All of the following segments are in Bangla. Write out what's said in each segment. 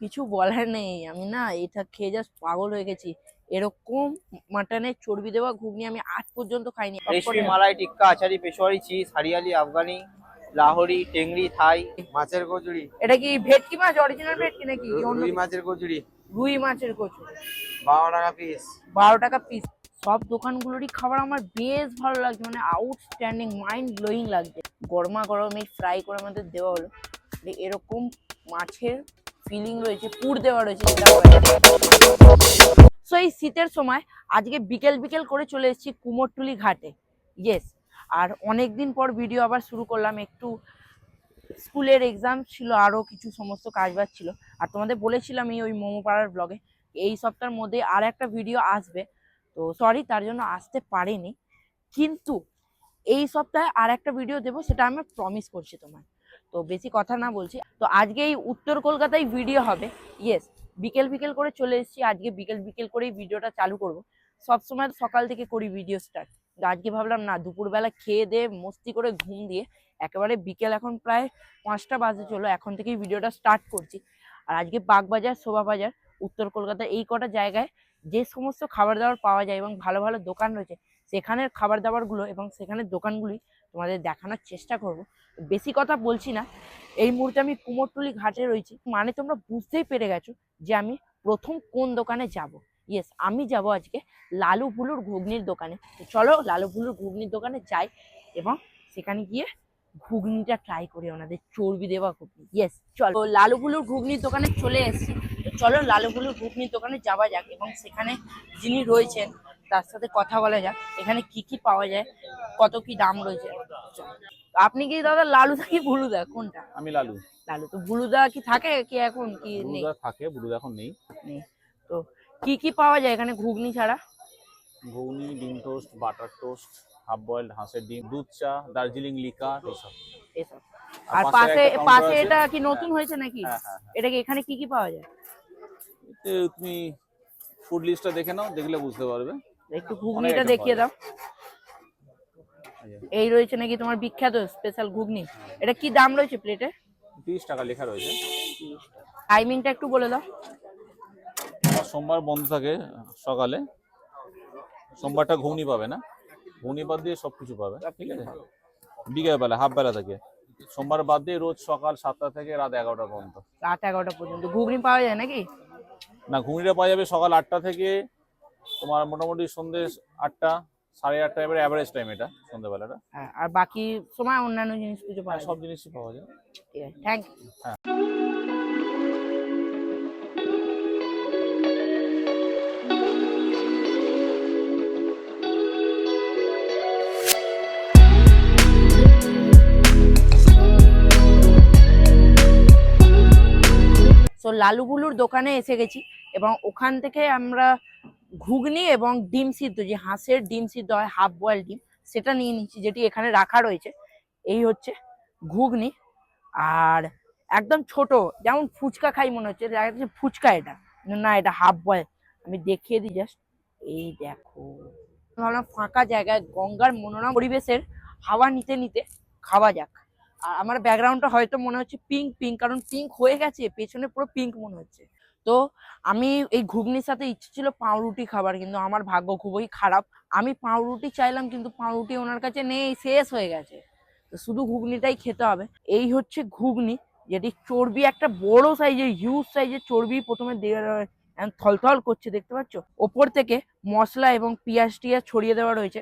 কিছু বলার নেই। আমি না এটা খেয়ে জাস্ট পাগল হয়ে গেছি। এরকম মাটনের চর্বি দেওয়া ঘুগনি আমি আজ পর্যন্ত খাইনি। রেশমি, মালাই, টিক্কা, আচারি, পেশোয়ারি, চিজ, হরিয়ালি, আফগানি, লাহোরি, টেংরি, থাই, মাছের কচুরি। এটা কি ভেটকি মাছ, অরিজিনাল ভেটকি নাকি অন্য রুই মাছের কচুরি। রুই মাছের কচুরি 12 টাকা পিস। 12 টাকা পিস। সব দোকানগুলোরই খাবার আমার বেশ ভালো লাগছে, মানে আউটস্ট্যান্ডিং, মাইন্ড ব্লোয়িং লাগছে। গরমা গরম এই ফ্রাই করে আমাদের দেওয়া হলো। এরকম মাছের ফিলিং রয়েছে, পুর দেওয়া রয়েছে। সো এই শীতের সময় আজকে বিকেল বিকেল করে চলে এসেছি কুমোরটুলি ঘাটে। ইয়েস, আর অনেকদিন পর ভিডিও আবার শুরু করলাম। একটু স্কুলের এক্সাম ছিল, আরও কিছু সমস্ত কাজবাজ ছিল। আর তোমাদের বলেছিলাম এই ওই মোমো পাড়ার ব্লগে এই সপ্তাহের মধ্যে আর একটা ভিডিও আসবে। তো সরি তার জন্য আসতে পারিনি, কিন্তু এই সপ্তাহে আর একটা ভিডিও দেবো, সেটা আমি প্রমিস করছি তোমার। তো বেশি কথা না বলছি, তো আজকে এই উত্তর কলকাতায় ভিডিও হবে। ইয়েস, বিকেল বিকেল করে চলে এসেছি। আজকে বিকেল বিকেল করেই ভিডিওটা চালু করব। সবসময় সকাল থেকে করি ভিডিও স্টার্ট, আজকে ভাবলাম না, দুপুরবেলা খেয়ে দিয়ে মস্তি করে ঘুম দিয়ে একেবারে বিকেল, এখন প্রায় 5টা বাজে, চলো এখন থেকেই ভিডিওটা স্টার্ট করছি। আর আজকে বাগবাজার, শোভাবাজার, উত্তর কলকাতা এই কটা জায়গায় যে সমস্ত খাবার দাবার পাওয়া যায় এবং ভালো ভালো দোকান রয়েছে, সেখানের খাবার দাবারগুলো এবং সেখানের দোকানগুলি তোমাদের দেখানোর চেষ্টা করব। বেশি কথা বলছি না, এই মুহূর্তে আমি কুমোরটুলি ঘাটে রয়েছি। মানে তোমরা বুঝতেই পেরে গেছো যে আমি প্রথম কোন দোকানে যাব। ইয়েস, আমি যাব আজকে লালু ভুলুর ঘুগনির দোকানে। তো চলো লালু ভুলুর ঘুগনির দোকানে যাই এবং সেখানে গিয়ে ঘুগনিটা ট্রাই করি, ওনাদের চর্বি দেওয়া ঘুগনি। ইয়েস, চলো লালু ভুলুর ঘুগনির দোকানে চলে এসেছি। তো চলো লালু ভুলুর ঘুগনির দোকানে যাওয়া যাক এবং সেখানে যিনি রয়েছেন তার সাথে কথা বলা যাক, এখানে কি কি পাওয়া যায়, কত কি দাম রয়েছে। আপনি কি দাদা লালুদা কি ভুলুদা, কোনটা? আমি লালু। লালু তো ভুলুদা কি থাকে কি এখন কি নেই? বুলুদা থাকে, বুলুদা এখন নেই। তো কি কি পাওয়া যায় এখানে ঘুগনি ছাড়া? ঘুগনি, ডিম toast, butter toast, half boiled হাঁসের ডিম, দুধ চা, দার্জিলিং লিকার, এসব। এসব। আর পাশে পাশে এটা কি নতুন হয়েছে নাকি? হ্যাঁ হ্যাঁ। এটা কি এখানে কি কি পাওয়া যায়? তুমি ফুড লিস্টটা দেখে নাও, দেখলে বুঝতে পারবে। একটু ঘুগনিটা দেখিয়ে দাও। এই রয়েছে নাকি তোমার বিখ্যাত স্পেশাল ঘুগনি? এটা কি দাম রয়েছে প্লেটে? 30 টাকা লেখা রয়েছে। টাইমিংটা একটু বলে দাও। সোমবার বন্ধ থাকে সকালে, সোমবারটা ঘুগনি পাবে না, ঘুগনি বাদ দিয়ে সবকিছু পাবে, ঠিক আছে? বিকেল বেলা হাফ বেলা থাকে, সোমবার বাদ দিয়ে রোজ সকাল 7টা থেকে রাত 11টা পর্যন্ত। রাত 11টা পর্যন্ত ঘুগনি পাওয়া যায় নাকি? না, ঘুগনিটা পাওয়া যাবে সকাল 8টা থেকে তোমার মোটামুটি সন্ধ্যে 8টা, 8:30, এবারে অ্যাভারেজ টাইম এটা সন্ধ্যাবেলাটা। হ্যাঁ, আর বাকি সময় অন্যান্য জিনিস কিছু পাওয়া যায়? সব জিনিসই পাওয়া যায়। ঠিক আছে, থ্যাংক ইউ। হ্যাঁ। সো লালু বুলুর দোকানে এসে গেছি এবং ওখান থেকে আমরা ঘুগনি এবং ডিম সিদ্ধ, যে হাঁসের ডিম সিদ্ধ হয়, হাফ বয়েল ডিম, সেটা নিয়ে নিচ্ছি, যেটি এখানে রাখা রয়েছে। এই হচ্ছে ঘুগনি, আর একদম ছোট, যেমন ফুচকা খাই মনে হচ্ছে, ফুচকা এটা না, এটা হাফ বয়েল। আমি দেখিয়ে দিই জাস্ট, এই দেখো। ভাবলাম ফাঁকা জায়গায় গঙ্গার মনোরম পরিবেশের হাওয়া নিতে নিতে খাওয়া যাক। আর আমার ব্যাকগ্রাউন্ডটা হয়তো মনে হচ্ছে পিঙ্ক পিঙ্ক, কারণ পিঙ্ক হয়ে গেছে, পেছনে পুরো পিঙ্ক মনে হচ্ছে। তো আমি এই ঘুগনির সাথে ইচ্ছে ছিল পাউরুটি খাবার, কিন্তু আমার ভাগ্য খুবই খারাপ। আমি পাউরুটি চাইলাম কিন্তু পাউরুটি ওনার কাছে নেই, শেষ হয়ে গেছে। তো শুধু ঘুগনিটাই খেতে হবে। এই হচ্ছে ঘুগনি, যেটি চর্বি একটা বড় সাইজের, হিউজ সাইজের চর্বি প্রথমে থলথল করছে, দেখতে পাচ্ছ? ওপর থেকে মশলা এবং পেঁয়াজ টিয়াজ ছড়িয়ে দেওয়া রয়েছে।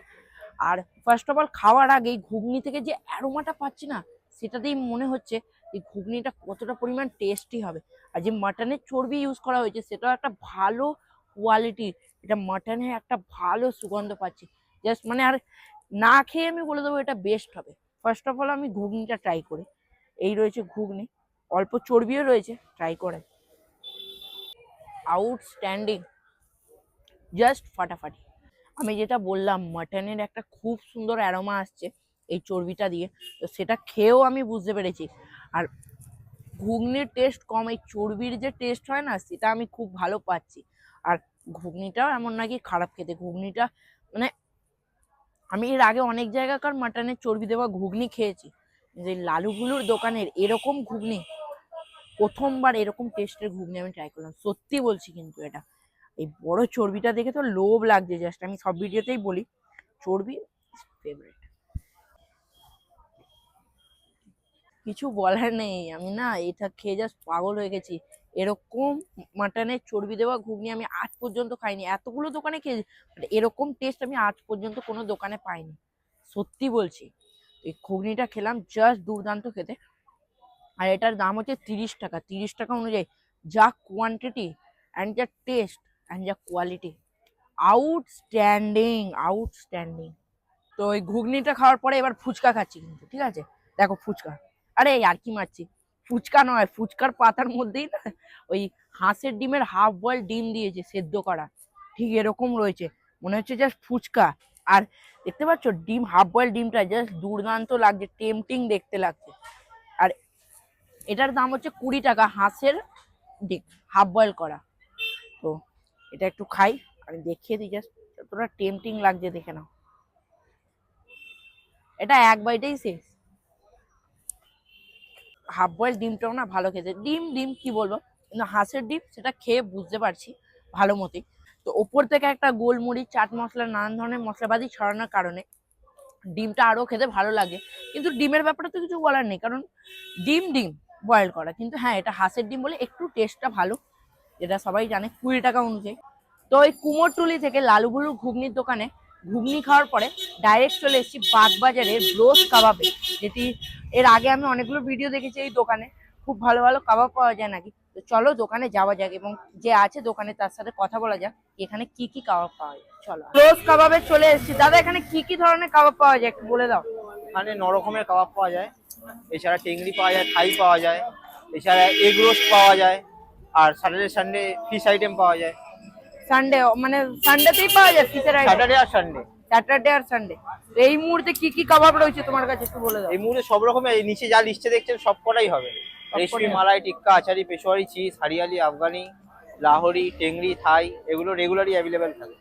আর ফার্স্ট অফ অল খাওয়ার আগে ঘুগনি থেকে যে অ্যারোমাটা পাচ্ছি না, সেটাতেই মনে হচ্ছে এই ঘুগনিটা কতটা পরিমাণ টেস্টি হবে। আর যে মাটনের চর্বি ইউজ করা হয়েছে সেটাও একটা ভালো কোয়ালিটির, এটা মাটনের একটা ভালো সুগন্ধ পাচ্ছি। জাস্ট মানে আর না খেয়ে আমি বলে দেবো এটা বেস্ট হবে। ফার্স্ট অফ অল আমি ঘুগনিটা ট্রাই করি। এই রয়েছে ঘুগনি, অল্প চর্বিও রয়েছে, ট্রাই করে। আউটস্ট্যান্ডিং, জাস্ট ফাটাফাটি। আমি যেটা বললাম, মাটনের একটা খুব সুন্দর অ্যারোমা আসছে এই চর্বিটা দিয়ে, তো সেটা খেয়েও আমি বুঝতে পেরেছি। আর ঘুগনির টেস্ট কম, এই চর্বির যে টেস্ট হয় না, সেটা আমি খুব ভালো পাচ্ছি। আর ঘুগনিটাও এমন নাকি খারাপ খেতে, ঘুগনিটা মানে আমি এর আগে অনেক জায়গাকার মাটনের চর্বি দেওয়া ঘুগনি খেয়েছি, যে লালু ভুলুর দোকানের এরকম ঘুগনি প্রথমবার এরকম টেস্টের ঘুগনি আমি ট্রাই করলাম, সত্যি বলছি। কিন্তু এটা এই বড় চর্বিটা দেখে তো লোভ লাগছে জাস্ট, আমি সব ভিডিওতেই বলি চর্বি ফেভারিট, কিছু বলার নেই। আমি না এটা খেয়ে জাস্ট পাগল হয়ে গেছি। এরকম মাটনের চর্বি দেওয়া ঘুগনি আমি আজ পর্যন্ত খাইনি, এতগুলো দোকানে খেয়েছি এরকম টেস্ট আমি আজ পর্যন্ত কোনো দোকানে পাইনি, সত্যি বলছি। এই ঘুগনিটা খেলাম, জাস্ট দুর্দান্ত খেতে। আর এটার দাম হচ্ছে 30 টাকা। 30 টাকা অনুযায়ী যা কোয়ান্টিটি অ্যান্ড যা টেস্ট অ্যান্ড যা কোয়ালিটি, আউটস্ট্যান্ডিং আউটস্ট্যান্ডিং। তো ওই ঘুগনিটা খাওয়ার পরে এবার ফুচকা খাচ্ছি কিন্তু, ঠিক আছে? দেখো ফুচকা, আরে আর কি মারছি, ফুচকা নয়, ফুচকার পাতার মধ্যেই না ওই হাঁসের ডিমের হাফ বয়েল ডিম দিয়েছে সেদ্ধ করা, ঠিক এরকম রয়েছে, মনে হচ্ছে জাস্ট ফুচকা। আর দেখতে পাচ্ছ ডিম, হাফ বয়েল ডিমটা জাস্ট দুর্দান্ত লাগছে, টেম্পটিং দেখতে লাগছে। আর এটার দাম হচ্ছে 20 টাকা, হাঁসের ডিম হাফ বয়েল করা। তো এটা একটু খাই, আমি দেখিয়ে দিই জাস্ট যতটা টেম্পটিং লাগছে, দেখে নাও। এটা এক বাইটেই শেষ। হাফ বয়েল ডিমটাও না ভালো খেতে, ডিম ডিম কি বলবো, কিন্তু হাঁসের ডিম সেটা খেয়ে বুঝতে পারছি ভালো মতোই। তো ওপর থেকে একটা গোলমরিচ, চাট মশলা, নানান ধরনের মশলাপাতি ছড়ানোর কারণে ডিমটা আরো খেতে ভালো লাগে। কিন্তু ডিমের ব্যাপারে তো কিছু বলার নেই, কারণ ডিম ডিম বয়েল করা। কিন্তু হ্যাঁ, এটা হাঁসের ডিম বলে একটু টেস্টটা ভালো, যেটা সবাই জানে 20 টাকা অনুযায়ী। তো ওই কুমোরটুলি থেকে লালুগুলুর ঘুগনির দোকানে ঘুগনি খাওয়ার পরে ডাইরেক্ট চলে এসেছি বাগবাজারের ব্রোস কাবাবে, যেটি এর আগে আমি অনেকগুলো ভিডিও দেখেছি। এই দোকানে খুব ভালো ভালো কাবাব পাওয়া যায় নাকি। তো চলো দোকানে যাওয়া যাক এবং যে আছে দোকানে তার সাথে কথা বলা যাক এখানে কি কি কাবাব পাওয়া যায়। চলো ব্রোস কাবাবে চলে এসেছি। দাদা এখানে কি কি ধরনের কাবাব পাওয়া যায় একটু বলে দাও। এখানে 9 রকমের কাবাব পাওয়া যায়, এছাড়া টেংরি পাওয়া যায়, থাই পাওয়া যায়, এছাড়া এগ রোস্ট পাওয়া যায়, আর স্যাটারডে সানডে ফিশ আইটেম পাওয়া যায়। সানডে মানে সানডেতেই পাওয়া যায় ফিশের আইটেম? স্যাটারডে আর সানডে। স্যাটারডে আর সানডে। এই মুহূর্তে কি কি কাবাব রয়েছে তোমার কাছে একটু বলে দাও। এই মুহূর্তে সব রকমের, এই নিচে যা লিস্টে দেখছেন সব কটাই হবে। রেশমি, মালাই, টিক্কা, আচারি, পেশোয়ারি, চিজ, হারিয়ালি, আফগানি, লাহোরি, টেংরি, থাই, এগুলো রেগুলারই অ্যাভেলেবেল থাকে।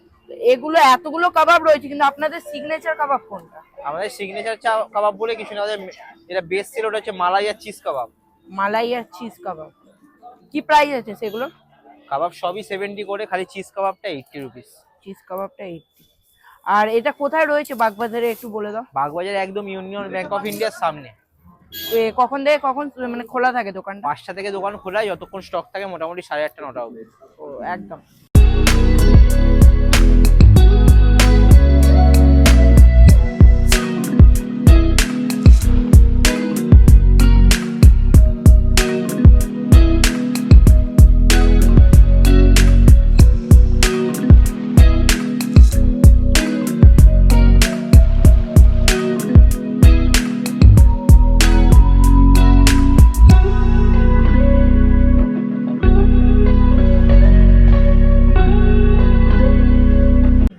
এগুলো এতগুলো কাবাব রয়েছে, কিন্তু আপনাদের সিগনেচার কাবাব কোনটা? আমাদের সিগনেচার কাবাব বলে কিছু না, আমাদের যেটা বেস্ট সেল ওটা হচ্ছে মালাই আর চিজ কাবাব। মালাই আর চিজ কাবাব কি প্রাইস আছে সেগুলো? কাবাব সবই 70 করে, খালি চিজ কাবাবটা 80 রুপিস। চিজ কাবাবটা 80। আর এটা কোথায় রয়েছে বাগবাজারে একটু বলে দাও। বাগবাজার একদম ইউনিয়ন ব্যাংক অফ ইন্ডিয়ার সামনে। কখন থেকে কখন মানে খোলা থাকে দোকানটা? 5টা থেকে দোকান খোলা, যতক্ষণ স্টক থাকে মোটামুটি 8:30 9টা অবধি। ও একদম।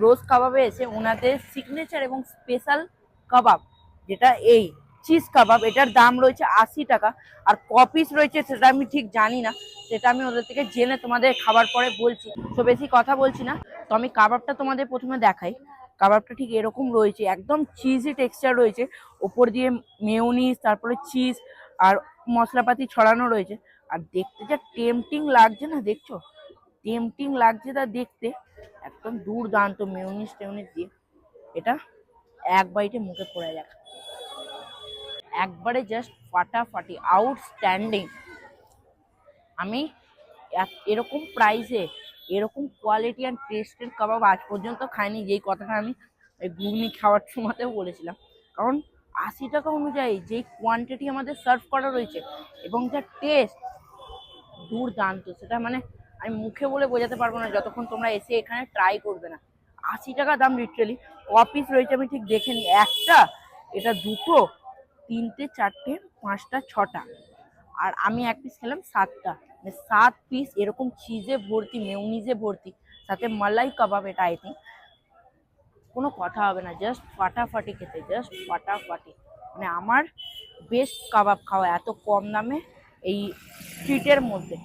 রোজ কাবাবে এসে ওনাদের সিগনেচার এবং স্পেশাল কাবাব যেটা এই চিজ কাবাব, এটার দাম রয়েছে 80 টাকা। আর ক পিস রয়েছে সেটা আমি ঠিক জানি না, সেটা আমি ওদের থেকে জেনে তোমাদের খাবার পরে বলছি। তো বেশি কথা বলছি না, তো আমি কাবাবটা তোমাদের প্রথমে দেখাই। কাবাবটা ঠিক এরকম রয়েছে, একদম চিজি টেক্সচার রয়েছে, ওপর দিয়ে মেয়োনিজ, তারপরে চিজ আর মশলাপাতি ছড়ানো রয়েছে। আর দেখতে যা টেম্পটিং লাগছে না, দেখছো টেম্পটিং লাগছে তা দেখতে, একদম দুর্দান্ত মেয়োনিজ টেয়োনিজ দিয়ে। এটা এক বাইটে মুখে পড়ে যাক, একবারে জাস্ট ফাটাফাটি, আউটস্ট্যান্ডিং। আমি এরকম প্রাইসে এরকম কোয়ালিটি অ্যান্ড টেস্টের কাবাব আজ পর্যন্ত খাইনি, যেই কথাটা আমি ওই ঘুগনি খাওয়ার সময়তেও বলেছিলাম। কারণ 80 টাকা অনুযায়ী যেই কোয়ান্টিটি আমাদের সার্ভ করা রয়েছে এবং যা টেস্ট দুর্দান্ত, সেটা মানে আমি মুখে বলে বোঝাতে পারবো না যতক্ষণ তোমরা এসে এখানে ট্রাই করবে না। 80 টাকা দাম লিটারালি। ক পিস রয়েছে আমি ঠিক দেখে নিই, একটা, এটা দুটো, তিনটে, চারটে, পাঁচটা, ছটা, আর আমি এক পিস খেলাম 7টা, মানে 7 পিস এরকম চিজে ভর্তি, মেয়োনিজে ভর্তি, সাথে মালাই কাবাব। এটা আই থিঙ্ক কোনো কথা হবে না, জাস্ট ফাটাফাটি খেতে, জাস্ট ফাটাফাটি। মানে আমার বেস্ট কাবাব খাওয়া এত কম দামে এই স্ট্রিটের মধ্যে,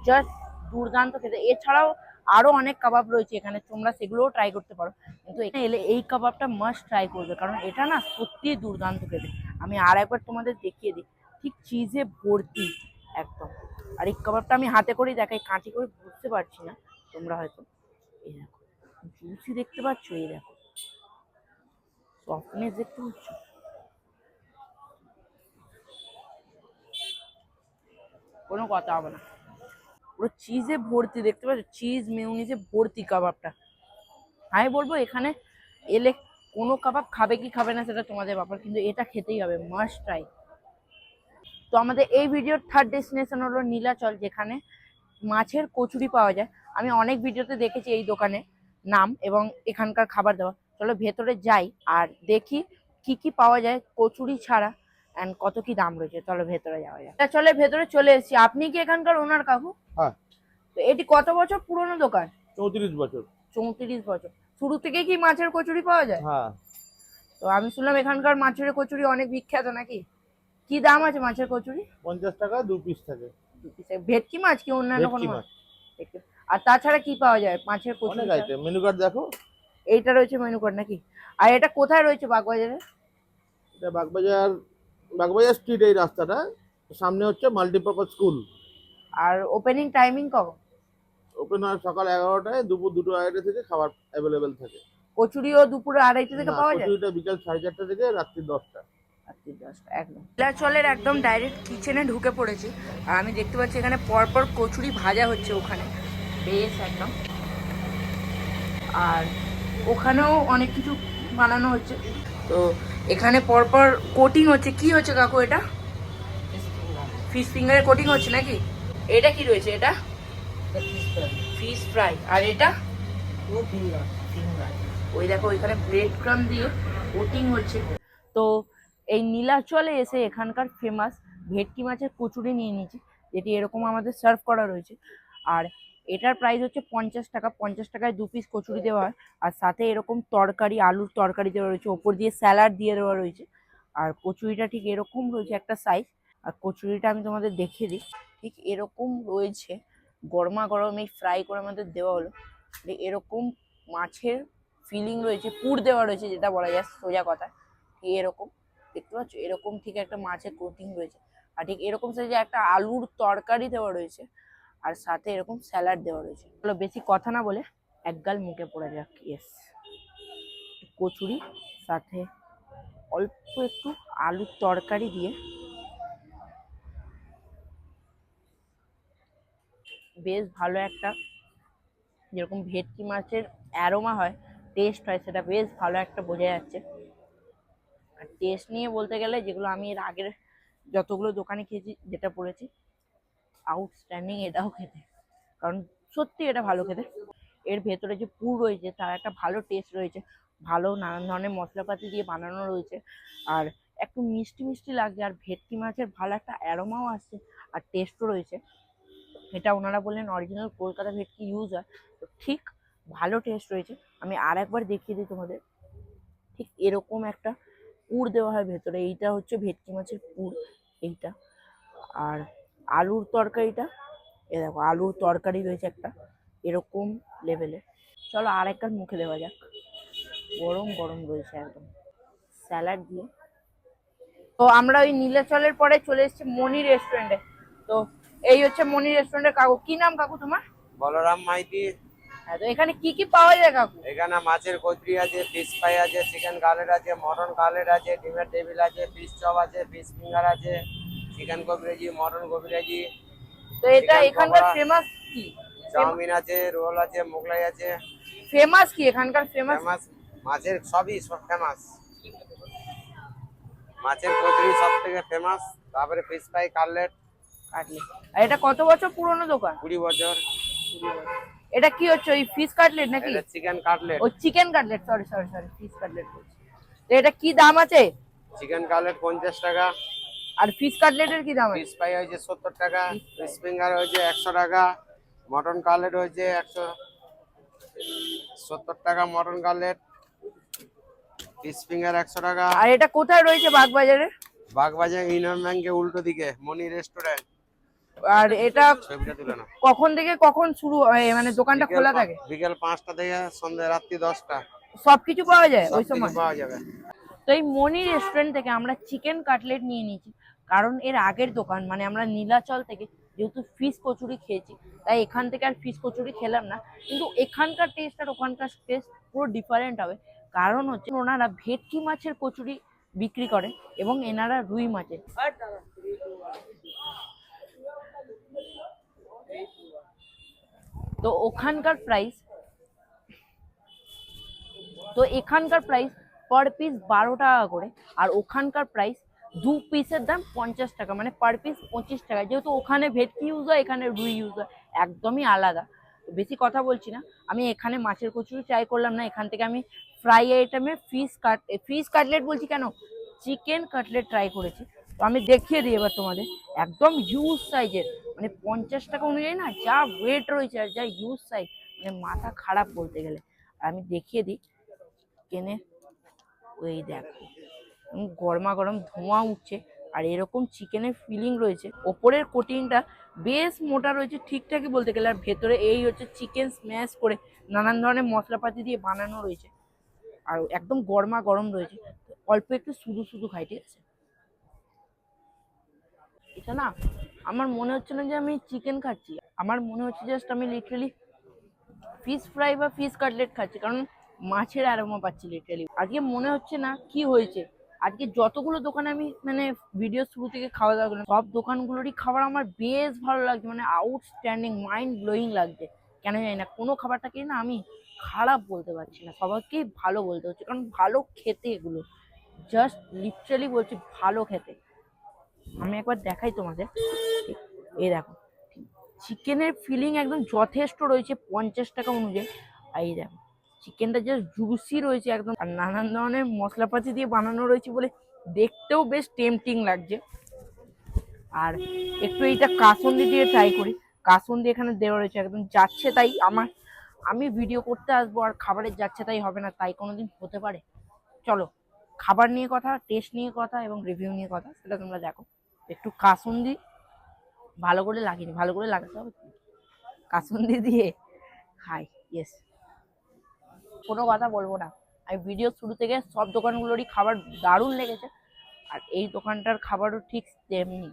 জাস্ট দুর্দান্ত খেতে। এছাড়াও আরো অনেক কাবাব রয়েছে এখানে, তোমরা সেগুলোও ট্রাই করতে পারো, কিন্তু এখানে এলে এই কাবাবটা মাস্ট ট্রাই করবে, কারণ এটা না সত্যিই দুর্দান্ত খেতে। আমি আর একবার তোমাদের দেখিয়ে দিই, ঠিক চিজে ভর্তি একদম। আর এই কাবাবটা আমি হাতে করেই দেখাই, কাঁচি করে বুঝতে পারছি না তোমরা হয়তো। এই দেখো জুসি দেখতে পাচ্ছ, এই দেখো সফটনেস দেখতে পাচ্ছ, কোনো কথা হবে না। পুরো চিজে ভর্তি, দেখতে পাচ্ছ চিজ মেয়োনিজে ভর্তি কাবাবটা। আমি বলবো এখানে এলে কোনো কাবাব খাবে কি খাবে না সেটা তোমাদের ব্যাপার, কিন্তু এটা খেতেই হবে, মাস্ট ট্রাই। তো আমাদের এই ভিডিওর থার্ড ডেস্টিনেশন হলো নীলাচল, যেখানে মাছের কচুরি পাওয়া যায়। আমি অনেক ভিডিওতে দেখেছি এই দোকানে নাম এবং এখানকার খাবার দাবার। চলো ভেতরে যাই আর দেখি কি কি পাওয়া যায় কচুরি ছাড়া, অ্যান্ড কত কি দাম রয়েছে। চলো ভেতরে যাওয়া যায়। চলে ভেতরে চলে এসেছি। আপনি কি এখানকার ওনার কাকু? হ্যাঁ। তো এটি কত বছর পুরনো দোকান? 34 বছর। 34 বছর। শুরু থেকে কি মাছের কচুরি পাওয়া যায়? হ্যাঁ। তো আমি শুনলাম এখানকার মাছের কচুরি অনেক বিখ্যাত নাকি? কি দাম আছে মাছের কচুরি? 50 টাকা 2 পিস থাকে। ভেটকি মাছ কি অন্যান্য কোনো ভেটকি মাছ? মাছ। আর তাছাড়া কি পাওয়া যায় মাছের কচুরি অনেক ছাড়া? আইটেম, মেনু কার্ড দেখো। এইটা রয়েছে মেনু কার্ড নাকি? আর এটা কোথায় রয়েছে বাগবাজারে? এটা বাগবাজার স্ট্রিট, এই রাস্তাটা সামনে হচ্ছে মাল্টিপারপাস স্কুল। আর ওপেনিং টাইমিং কখন? ওপেন হয় সকাল 11টায়, দুপুর 2:30 থেকে খাবার অ্যাভেলেবেল থাকে। কচুরিও দুপুরে 2:30 থেকে না, পাওয়া যায়? কচুরিটা বিকাল 4:30 থেকে রাত্রি 10টা। রাত্রি 10টা একদম। নীলাচলের একদম ডাইরেক্ট কিচেনে ঢুকে পড়েছি আর আমি দেখতে পাচ্ছি এখানে পরপর কচুরি ভাজা হচ্ছে ওখানে, বেশ একদম। আর ওখানেও অনেক কিছু বানানো হচ্ছে। তো এখানে পরপর কোটিং হচ্ছে। কি হচ্ছে কাকু এটা? ফিশ ফিঙ্গারের কোটিং হচ্ছে নাকি? এটা কি রয়েছে? এটা ফিশ ফ্রাই। আর এটা ফিঙ্গার। ওই দেখো ওইখানে ব্রেড ক্রাম দিয়ে কোটিং হচ্ছে। তো এই নীলাচলে এসে এখানকার ফেমাস ভেটকি মাছের কচুরি নিয়ে নিয়েছি, যেটি এরকম আমাদের সার্ভ করা রয়েছে। আর এটার প্রাইস হচ্ছে 50 টাকা। 50 টাকায় 2 পিস কচুরি দেওয়া হয়, আর সাথে এরকম তরকারি, আলুর তরকারি দেওয়া রয়েছে, ওপর দিয়ে স্যালাড দিয়ে দেওয়া রয়েছে। আর কচুরিটা ঠিক এরকম রয়েছে একটা সাইজ। আর কচুরিটা আমি তোমাদের দেখিয়ে দিই, ঠিক এরকম রয়েছে। গরমা গরম এই ফ্রাই করে আমাদের দেওয়া হলো। এরকম মাছের ফিলিং রয়েছে, পুর দেওয়া রয়েছে, যেটা বলা যায় সোজা কথা। এরকম দেখতে পাচ্ছ, এরকম ঠিক একটা মাছের কোটিং রয়েছে। আর ঠিক এরকম সাইজে একটা আলুর তরকারি দেওয়া রয়েছে, আর সাথে এরকম স্যালাড দেওয়া রয়েছে। চলো বেশি কথা না বলে একগাল মুখে পড়ে যাক। ইয়েস, কচুরি সাথে অল্প একটু আলুর তরকারি দিয়ে বেশ ভালো একটা, যেরকম ভেটকি মাছের অ্যারোমা হয়, টেস্ট হয়, সেটা বেশ ভালো একটা বোঝা যাচ্ছে। আর টেস্ট নিয়ে বলতে গেলে যেগুলো আমি এর আগের যতগুলো দোকানে খেয়েছি, যেটা বলেছি আউটস্ট্যান্ডিং এটাও খেতে, কারণ সত্যি এটা ভালো খেতে। এর ভেতরে যে পুর রয়েছে তার একটা ভালো টেস্ট রয়েছে, ভালো নানান ধরনের মশলাপাতি দিয়ে বানানো রয়েছে, আর একটু মিষ্টি মিষ্টি লাগছে। আর ভেটকি মাছের ভালো একটা অ্যারোমাও আসছে, আর টেস্টও রয়েছে। এটা ওনারা বললেন অরিজিনাল কলকাতা ভেটকি ইউজ হয়, তো ঠিক ভালো টেস্ট রয়েছে। আমি আর একবার দেখিয়ে দিই তোমাদের। ঠিক এরকম একটা পুর দেওয়া হয় ভেতরে, এইটা হচ্ছে ভেটকি মাছের পুর এইটা। আর আলুর তরকারিটা, এ দেখো আলুর তরকারি রয়েছে একটা এরকম লেভেলে। চলো আর একটা মুখে দেওয়া যাক। গরম গরম রয়েছে একদম স্যালাড দিয়ে। তো আমরা ওই নীলাচলের পরে চলে এসেছি মনি রেস্টুরেন্টে। তো এই হচ্ছে মনি রেস্টুরেন্টের কাকু। কি নাম কাকু তোমার? বলরাম মাইতি। হ্যাঁ, তো এখানে কি কি পাওয়া যায় কাকু? এখানে মাছের কচুরি আছে, ফিশ ফ্রাই আছে, চিকেন কাটলেট আছে, মটন কাটলেট আছে, ডিমের টেবিল আছে, ফিশ চপ আছে, ফিশ ফিঙ্গার আছে, চিকেন কবিরাজি, মটন কবিরাজি। তো এটা চিকেন এখানকার পকোড়া, ফেমাস কি? চাউমিন আছে, রোল আছে, মোগলাই আছে। ফেমাস কি এখানকার? ফেমাস ফেমাস মাছের সবই ফেমাস। মাছের কচুরি সব থেকে ফেমাস, তারপরে ফিশ ফ্রাই, কাটলেট। কাটলেট। আর এটা কত বছর পুরনো দোকান? 20 বছর। এটা কি হচ্ছে, ওই ফিশ কাটলেট নাকি? এটা চিকেন কাটলেট। ও chicken cutlet, sorry sorry sorry, fish cutlet বলছি। তো এটা কি দাম আছে? চিকেন কাটলেট 50 টাকা। আর ফিশ কাটলেটের কি দাম আছে? ফিশ ফ্রাই হয়েছে 70 টাকা, ফিশ ফিঙ্গার হয়েছে 100 টাকা, মটন কাটলেট হয়েছে 170 টাকা, মটন কাটলেট, ফিশ ফিঙ্গার 100 টাকা। আর এটা কোথায় রয়েছে বাগবাজারে? বাগবাজার ইউনিয়ন ব্যাংকের উল্টো দিকে মনি রেস্টুরেন্ট। আর এটা ছবিটা তুলে না। কখন থেকে কখন শুরু হয়, মানে দোকানটা খোলা থাকে? বিকেল 5টা থেকে সন্ধ্যা রাত্রি 10টা। সবকিছু পাওয়া যায় ওই সবকিছু সময়? পাওয়া যাবে। তো এই মনি রেস্টুরেন্ট থেকে আমরা চিকেন কাটলেট নিয়ে নিয়েছি, কারণ এর আগের দোকান মানে আমরা নীলাচল থেকে যেহেতু ফিশ কচুরি খেয়েছি, তাই এখান থেকে আর ফিশ কচুরি খেলাম না। কিন্তু এখানকার টেস্ট আর ওখানকার টেস্ট পুরো ডিফারেন্ট হবে। কারণ হচ্ছে ওনারা ভেটকি মাছের কচুরি বিক্রি করে এবং এনারা রুই মাছের। তো ওখানকার প্রাইস, তো এখানকার প্রাইস পার পিস 12 টাকা করে, আর ওখানকার প্রাইস 2 পিসের দাম 50 টাকা, মানে পার পিস 25 টাকা। যেহেতু ওখানে ভেটকি ইউজ হয়, এখানে রুই ইউজ হয়, একদমই আলাদা। বেশি কথা বলছি না, আমি এখানে মাছের কচুরি ট্রাই করলাম না, এখান থেকে আমি ফ্রাই আইটেমে ফিশ কাটলেট বলছি কেন, চিকেন কাটলেট ট্রাই করেছি। তো আমি দেখিয়ে দিই এবার তোমাদের, একদম হিউজ সাইজের, মানে 50 টাকা অনুযায়ী না যা ওয়েট রয়েছে আর যা হিউজ সাইজ, মানে মাথা খারাপ বলতে গেলে। আর আমি দেখিয়ে দিই চিকেনে, ওই দেখো গরমা গরম ধোঁয়া উঠছে, আর এরকম চিকেনের ফিলিং রয়েছে। ওপরের কোটিংটা বেশ মোটা রয়েছে ঠিকঠাকই বলতে গেলে, আর ভেতরে এই হচ্ছে চিকেন স্ম্যাশ করে নানান ধরনের মশলাপাতি দিয়ে বানানো রয়েছে, আর একদম গরমা গরম রয়েছে। অল্প একটু শুধু শুধু খাই, ঠিক আছে? এটা না আমার মনে হচ্ছে না যে আমি চিকেন খাচ্ছি, আমার মনে হচ্ছে জাস্ট আমি লিটারালি ফিশ ফ্রাই বা ফিশ কাটলেট খাচ্ছি, কারণ মাছের অ্যারোমা পাচ্ছি লিটারালি। আজকে মনে হচ্ছে না কি হয়েছে, আজকে যতগুলো দোকানে আমি মানে ভিডিও শুরু থেকে খাওয়া দাওয়া করলাম, সব দোকানগুলোরই খাবার আমার বেশ ভালো লাগছে, মানে আউটস্ট্যান্ডিং, মাইন্ড ব্লোয়িং লাগছে। কেন জানি না, কোনো খাবারটাকে না আমি খারাপ বলতে পারছি না, সবাইকেই ভালো বলতে হচ্ছে, কারণ ভালো খেতে এগুলো, জাস্ট লিটারালি বলছি ভালো খেতে। আমি একবার দেখাই তোমাদের, এই দেখো চিকেনের ফিলিং একদম যথেষ্ট রয়েছে 50 টাকা অনুযায়ী। আর এই দেখো চিকেনটা জাস্ট জুসি রয়েছে একদম, আর নানান ধরনের মশলাপাতি দিয়ে বানানো রয়েছে বলে দেখতেও বেশ টেম্পটিং লাগছে। আর একটু এইটা কাসুন্দি দিয়ে ট্রাই করি, কাসুন্দি এখানে দেওয়া রয়েছে একদম যাচ্ছে তাই। আমি ভিডিও করতে আসবো আর খাবারের যাচ্ছে তাই হবে না, তাই কোনোদিন হতে পারে? চলো খাবার নিয়ে কথা, টেস্ট নিয়ে কথা এবং রিভিউ নিয়ে কথা, সেটা তোমরা দেখো। একটু কাসুন্দি ভালো করে লাগিনি, ভালো করে লাগাতে হবে, কাসুন্দি দিয়ে খাই। ইয়েস, কোনো কথা বলবো না, আমি ভিডিও শুরু থেকে সব দোকানগুলোরই খাবার দারুণ লেগেছে, আর এই দোকানটার খাবারও ঠিক তেমনি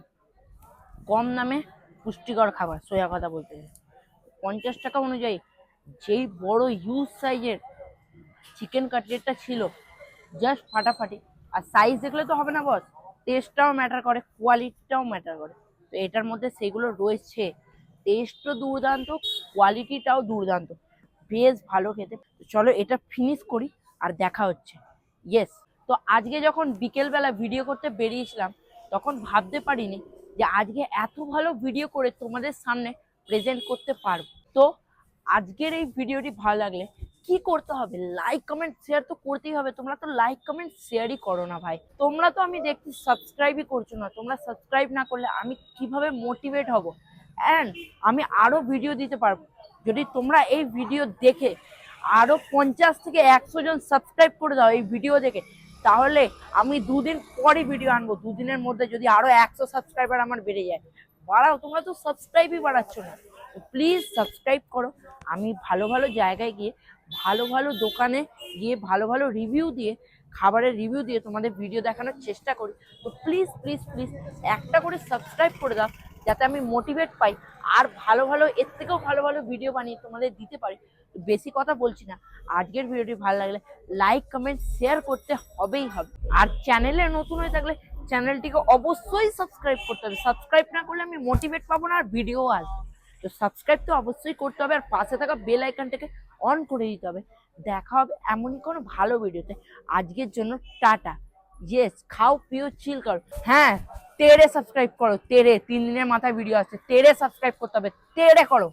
কম দামে পুষ্টিকর খাবার। সোজা কথা বলতে গেলে 50 টাকা অনুযায়ী যেই বড় হিউজ সাইজের চিকেন কাটলেটটা ছিল, জাস্ট ফাটাফাটি। আর সাইজ দেখলে তো হবে না বস, টেস্টটাও ম্যাটার করে, কোয়ালিটিটাও ম্যাটার করে। তো এটার মধ্যে সেগুলো রয়েছে, টেস্টও দুর্দান্ত, কোয়ালিটিটাও দুর্দান্ত, বেশ ভালো খেতে। চলো এটা ফিনিশ করি আর দেখা হচ্ছে। ইয়েস, তো আজকে যখন বিকেলবেলা ভিডিও করতে বেরিয়েছিলাম, তখন ভাবতে পারিনি যে আজকে এত ভালো ভিডিও করে তোমাদের সামনে প্রেজেন্ট করতে পারবো। তো আজকের এই ভিডিওটি ভালো লাগলে কি করতে হবে, লাইক কমেন্ট শেয়ার তো করতেই হবে। তোমরা তো লাইক কমেন্ট শেয়ারই করো না ভাই, তোমরা তো আমি দেখছি সাবস্ক্রাইবই করছো না। তোমরা সাবস্ক্রাইব না করলে আমি কিভাবে মোটিভেট হব অ্যান্ড আমি আরো ভিডিও দিতে পারবো। যদি তোমরা এই ভিডিও দেখে আরো 50 থেকে 100 জন সাবস্ক্রাইব করে দাও এই ভিডিও দেখে, তাহলে আমি 2 দিন পরই ভিডিও আনবো। 2 দিনের মধ্যে যদি আরো 100 সাবস্ক্রাইবার আমার বেড়ে যায়, বাড়াও, তোমরা তো সাবস্ক্রাইবই বাড়াচ্ছ না। প্লিজ সাবস্ক্রাইব করো, আমি ভালো ভালো জায়গায় গিয়ে, ভালো ভালো দোকানে গিয়ে, ভালো ভালো রিভিউ দিয়ে, খাবারের রিভিউ দিয়ে তোমাদের ভিডিও দেখানোর চেষ্টা করি। তো প্লিজ প্লিজ প্লিজ একটা করে সাবস্ক্রাইব করে দাও, যাতে আমি মোটিভেট পাই আর ভালো ভালো, এর থেকেও ভালো ভালো ভিডিও বানিয়ে তোমাদের দিতে পারি। বেশি কথা বলছি না, আজকের ভিডিওটি ভালো লাগলে লাইক কমেন্ট শেয়ার করতে হবেই হবে। আর চ্যানেলে নতুন হয়ে থাকলে চ্যানেলটিকে অবশ্যই সাবস্ক্রাইব করতে হবে, সাবস্ক্রাইব না করলে আমি মোটিভেট পাবো না আর ভিডিও আসবে। তো সাবস্ক্রাইব তো অবশ্যই করতে হবে, আর পাশে থাকা বেল আইকনটাকে অন করে দিতে হবে। দেখা হবে এমনই কোনো ভালো ভিডিওতে। আজকের জন্য টাটা। ইয়েস, খাও পিও চিল করো। হ্যাঁ, তেরে সাবস্ক্রাইব করো, তেরে 3 দিনের মাথায় ভিডিও আসছে, তেরে সাবস্ক্রাইব করতে হবে, তেরে করো।